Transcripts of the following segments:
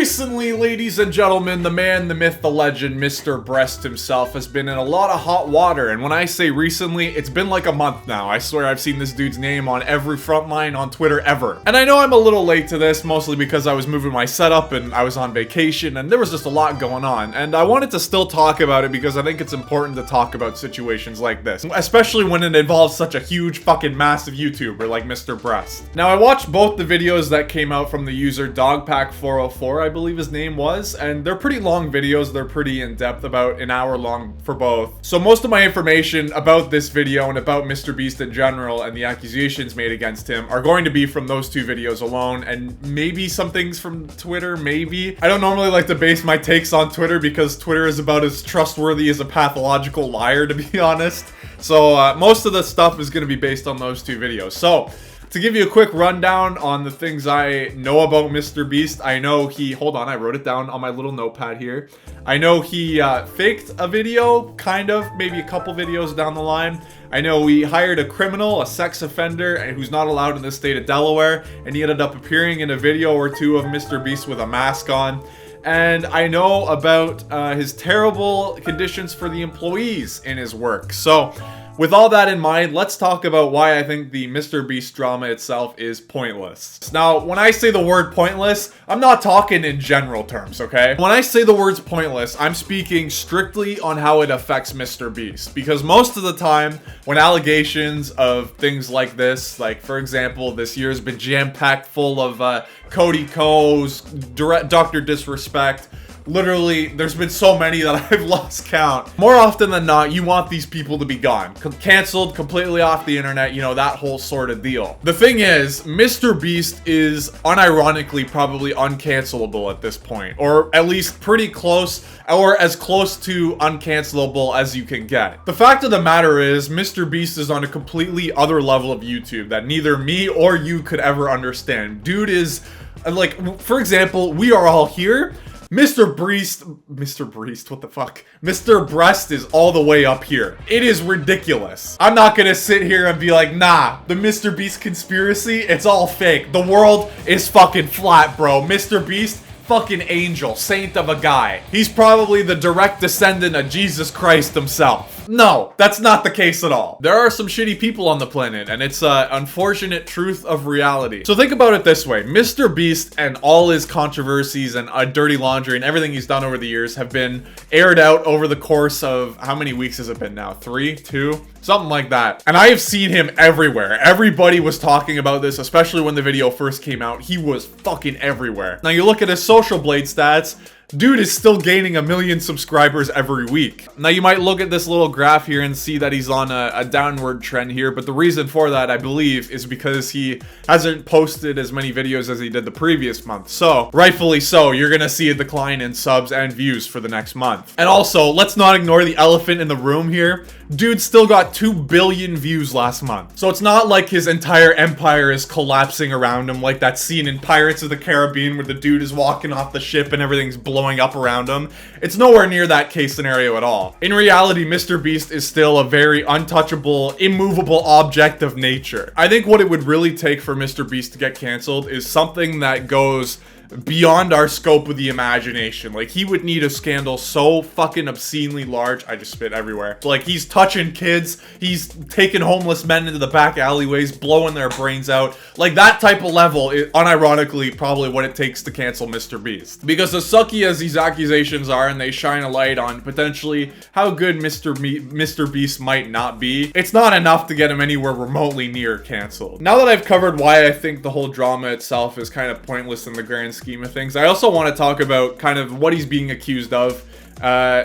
Recently, ladies and gentlemen, the man, the myth, the legend, MrBeast himself has been in a lot of hot water. And when I say recently, it's been like a month now. I swear I've seen this dude's name on every front line on Twitter ever. And I know I'm a little late to this, mostly because I was moving my setup and I was on vacation and there was just a lot going on. And I wanted to still talk about it because I think it's important to talk about situations like this, especially when it involves such a huge fucking massive YouTuber like MrBeast. Now, I watched both the videos that came out from the user Dogpack404, I believe his name was, and they're pretty long videos. They're pretty in-depth, about an hour long for both. So most of my information about this video and about MrBeast in general and the accusations made against him are going to be from those two videos alone, and maybe some things from Twitter, maybe. I don't normally like to base my takes on Twitter because Twitter is about as trustworthy as a pathological liar, to be honest. So most of the stuff is going to be based on those two videos. So to give you a quick rundown on the things I know about MrBeast, I know he, hold on, I wrote it down on my little notepad here. I know he faked a video, kind of, maybe a couple videos down the line. I know he hired a criminal, a sex offender, who's not allowed in the state of Delaware, and he ended up appearing in a video or two of MrBeast with a mask on. And I know about his terrible conditions for the employees in his work. So, with all that in mind, let's talk about why I think the MrBeast drama itself is pointless. Now, when I say the word pointless, I'm not talking in general terms, okay? When I say the words pointless, I'm speaking strictly on how it affects MrBeast. Because most of the time, when allegations of things like this, like for example, this year's been jam-packed full of Cody Co's, Dr. Disrespect. Literally, there's been so many that I've lost count. More often than not, you want these people to be gone. Canceled, completely off the internet, you know, that whole sort of deal. The thing is, MrBeast is unironically probably uncancelable at this point. Or at least pretty close, or as close to uncancelable as you can get. The fact of the matter is, MrBeast is on a completely other level of YouTube that neither me or you could ever understand. Dude is, like, for example, we are all here. MrBeast, what the fuck? MrBeast is all the way up here. It is ridiculous. I'm not gonna sit here and be like, nah, the MrBeast conspiracy, it's all fake. The world is fucking flat, bro. MrBeast, fucking angel, saint of a guy. He's probably the direct descendant of Jesus Christ himself. No, that's not the case at all. There are some shitty people on the planet, and it's an unfortunate truth of reality. So think about it this way. MrBeast and all his controversies and dirty laundry and everything he's done over the years have been aired out over the course of, how many weeks has it been now? 3? 2? Something like that. And I have seen him everywhere. Everybody was talking about this, especially when the video first came out. He was fucking everywhere. Now you look at his Social Blade stats, dude is still gaining 1 million subscribers every week. Now you might look at this little graph here and see that he's on a downward trend here, but the reason for that, I believe, is because he hasn't posted as many videos as he did the previous month. So, rightfully so, you're gonna see a decline in subs and views for the next month. And also, let's not ignore the elephant in the room here. Dude still got 2 billion views last month. So it's not like his entire empire is collapsing around him like that scene in Pirates of the Caribbean where the dude is walking off the ship and everything's blowing up around him. It's nowhere near that case scenario at all. In reality, MrBeast is still a very untouchable, immovable object of nature. I think what it would really take for MrBeast to get canceled is something that goes beyond our scope of the imagination. Like, he would need a scandal so fucking obscenely large. I just spit everywhere. Like, he's touching kids, he's taking homeless men into the back alleyways, blowing their brains out. Like, that type of level is unironically probably what it takes to cancel MrBeast. Because as sucky as these accusations are, and they shine a light on potentially how good MrBeast might not be, it's not enough to get him anywhere remotely near canceled. Now that I've covered why I think the whole drama itself is kind of pointless in the grand scheme of things, I also want to talk about kind of what he's being accused of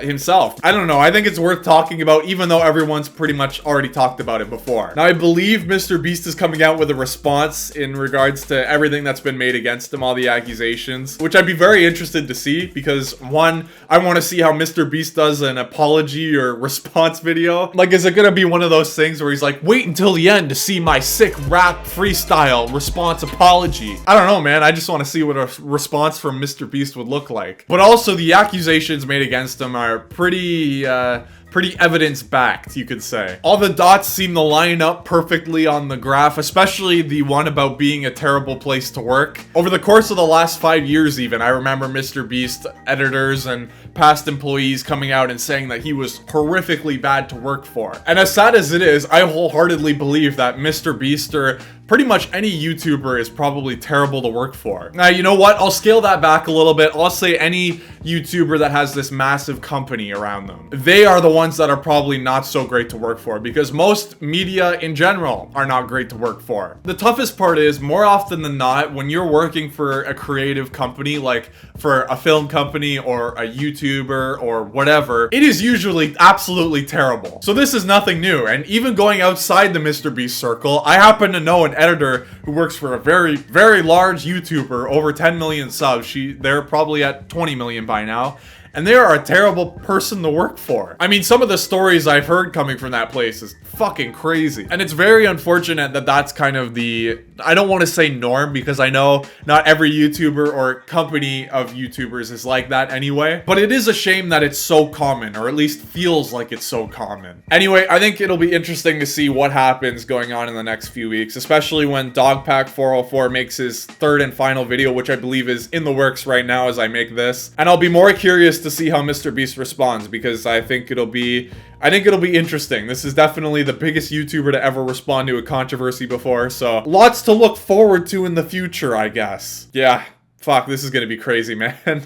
himself. I don't know, I think it's worth talking about, even though everyone's pretty much already talked about it before. Now, I believe MrBeast is coming out with a response in regards to everything that's been made against him, all the accusations, which I'd be very interested to see, because one, I want to see how MrBeast does an apology or response video. Like, is it gonna be one of those things where he's like, wait until the end to see my sick rap freestyle response apology? I don't know, man. I just want to see what a response from MrBeast would look like. But also, the accusations made against him are pretty pretty evidence-backed, you could say. All the dots seem to line up perfectly on the graph, especially the one about being a terrible place to work. Over the course of the last 5 years even, I remember MrBeast editors and past employees coming out and saying that he was horrifically bad to work for. And as sad as it is, I wholeheartedly believe that MrBeast or pretty much any YouTuber is probably terrible to work for. Now, you know what? I'll scale that back a little bit. I'll say any YouTuber that has this massive company around them. They are the ones that are probably not so great to work for, because most media in general are not great to work for. The toughest part is, more often than not, when you're working for a creative company, like for a film company or a YouTuber or whatever, it is usually absolutely terrible. So this is nothing new. And even going outside the MrBeast circle, I happen to know an editor who works for a very, very large YouTuber, over 10 million subs. They're probably at 20 million by now. And they are a terrible person to work for. I mean, some of the stories I've heard coming from that place is fucking crazy. And it's very unfortunate that that's kind of the, I don't want to say norm, because I know not every YouTuber or company of YouTubers is like that anyway. But it is a shame that it's so common, or at least feels like it's so common. Anyway, I think it'll be interesting to see what happens going on in the next few weeks, especially when Dogpack404 makes his third and final video, which I believe is in the works right now as I make this. And I'll be more curious to see how MrBeast responds, because I think it'll be interesting. This is definitely the biggest YouTuber to ever respond to a controversy before, so lots to look forward to in the future, I guess. Yeah, fuck, this is gonna be crazy, man.